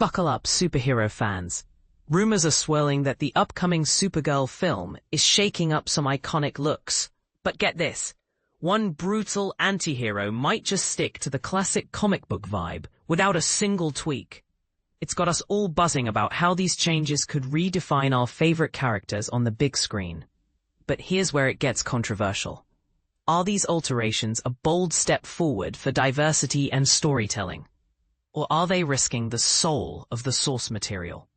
Buckle up, superhero fans. Rumors are swirling that the upcoming Supergirl film is shaking up some iconic looks. But get this, one brutal anti-hero might just stick to the classic comic book vibe without a single tweak. It's got us all buzzing about how these changes could redefine our favorite characters on the big screen. But here's where it gets controversial. Are these alterations a bold step forward for diversity and storytelling? Or are they risking the soul of the source material?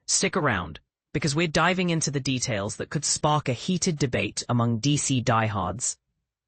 Stick around, because we're diving into the details that could spark a heated debate among DC diehards.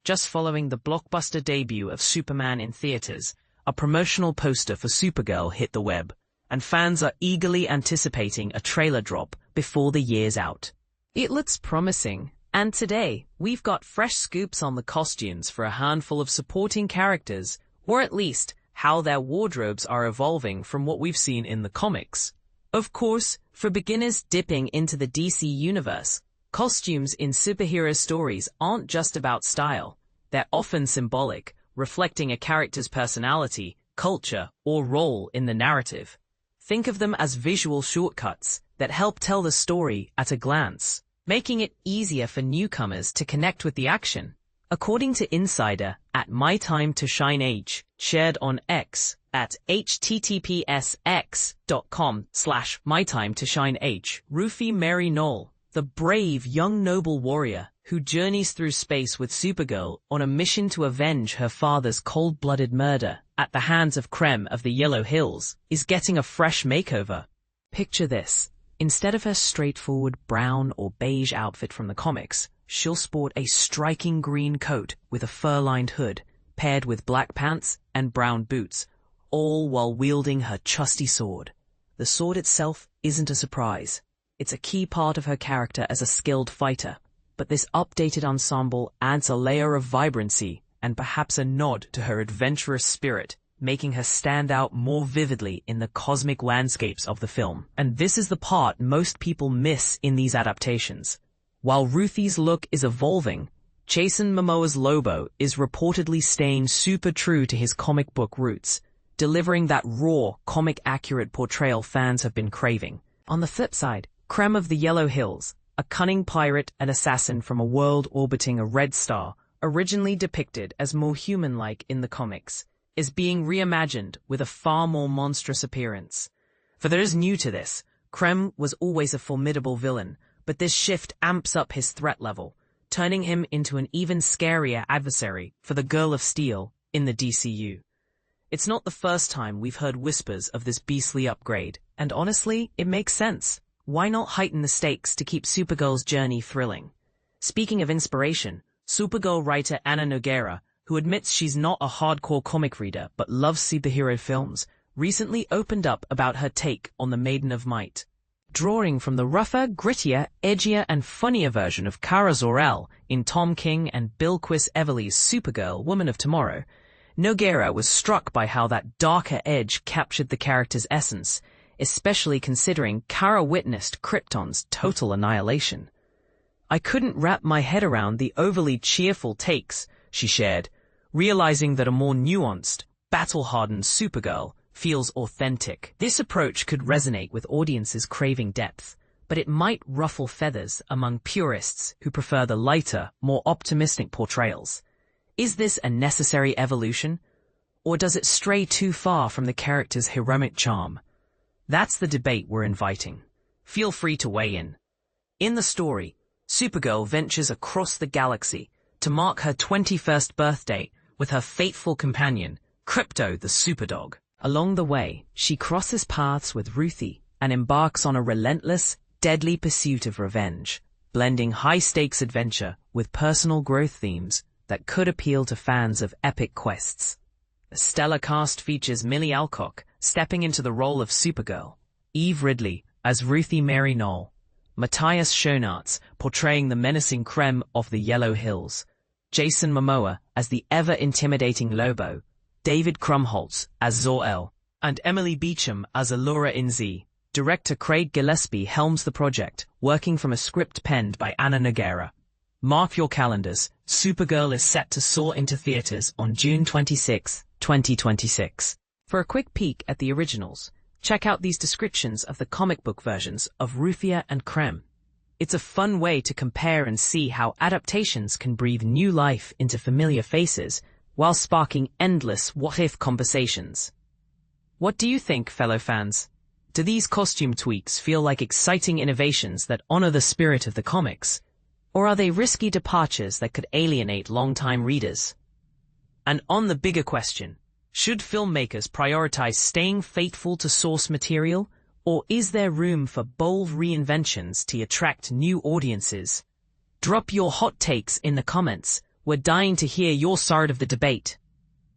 Just following the blockbuster debut of Superman in theaters, a promotional poster for Supergirl hit the web, and fans are eagerly anticipating a trailer drop before the year's out. It looks promising, and today we've got fresh scoops on the costumes for a handful of supporting characters, or at least how their wardrobes are evolving from what we've seen in the comics. Of course, for beginners dipping into the DC universe, costumes in superhero stories aren't just about style. They're often symbolic, reflecting a character's personality, culture, or role in the narrative. Think of them as visual shortcuts that help tell the story at a glance, making it easier for newcomers to connect with the action. According to Insider at My Time to Shine H, shared on X at https://x.com/mytimetoshineH, Ruthye Marye Knoll, the brave young noble warrior who journeys through space with Supergirl on a mission to avenge her father's cold-blooded murder at the hands of Krem of the Yellow Hills, is getting a fresh makeover. Picture this. Instead of her straightforward brown or beige outfit from the comics, she'll sport a striking green coat with a fur-lined hood, paired with black pants and brown boots, all while wielding her trusty sword. The sword itself isn't a surprise. It's a key part of her character as a skilled fighter, but this updated ensemble adds a layer of vibrancy and perhaps a nod to her adventurous spirit, making her stand out more vividly in the cosmic landscapes of the film. And this is the part most people miss in these adaptations. While Ruthie's look is evolving, Jason Momoa's Lobo is reportedly staying super true to his comic book roots, delivering that raw, comic-accurate portrayal fans have been craving. On the flip side, Krem of the Yellow Hills, a cunning pirate and assassin from a world orbiting a red star, originally depicted as more human-like in the comics, is being reimagined with a far more monstrous appearance. For those new to this, Krem was always a formidable villain, but this shift amps up his threat level, turning him into an even scarier adversary for the Girl of Steel in the DCU. It's not the first time we've heard whispers of this beastly upgrade, and honestly, it makes sense. Why not heighten the stakes to keep Supergirl's journey thrilling? Speaking of inspiration, Supergirl writer Ana Nogueira, who admits she's not a hardcore comic reader but loves superhero films, recently opened up about her take on the Maiden of Might. Drawing from the rougher, grittier, edgier, and funnier version of Kara Zor-El in Tom King and Bill Quist-Everly's Supergirl, Woman of Tomorrow, Nogueira was struck by how that darker edge captured the character's essence, especially considering Kara witnessed Krypton's total annihilation. "I couldn't wrap my head around the overly cheerful takes," she shared, realizing that a more nuanced, battle-hardened Supergirl feels authentic. This approach could resonate with audiences craving depth, but it might ruffle feathers among purists who prefer the lighter, more optimistic portrayals. Is this a necessary evolution, or does it stray too far from the character's heroic charm? That's the debate we're inviting. Feel free to weigh in. In the story, Supergirl ventures across the galaxy to mark her 21st birthday with her faithful companion, Krypto the Superdog. Along the way, she crosses paths with Ruthie and embarks on a relentless, deadly pursuit of revenge, blending high-stakes adventure with personal growth themes that could appeal to fans of epic quests. The stellar cast features Millie Alcock stepping into the role of Supergirl, Eve Ridley as Ruthye Marye Knoll, Matthias Schoenaerts portraying the menacing Krem of the Yellow Hills, Jason Momoa as the ever-intimidating Lobo, David Krumholtz as Zor-El, and Emily Beecham as Allura in Z. Director Craig Gillespie helms the project, working from a script penned by Ana Nogueira. Mark your calendars, Supergirl is set to soar into theaters on June 26, 2026. For a quick peek at the originals, Check out these descriptions of the comic book versions of Ruthye and Krem. It's a fun way to compare and see how adaptations can breathe new life into familiar faces while sparking endless what-if conversations. What do you think, fellow fans? Do these costume tweaks feel like exciting innovations that honor the spirit of the comics? Or are they risky departures that could alienate longtime readers? And on the bigger question, should filmmakers prioritize staying faithful to source material, or is there room for bold reinventions to attract new audiences? Drop your hot takes in the comments. We're dying to hear your side of the debate.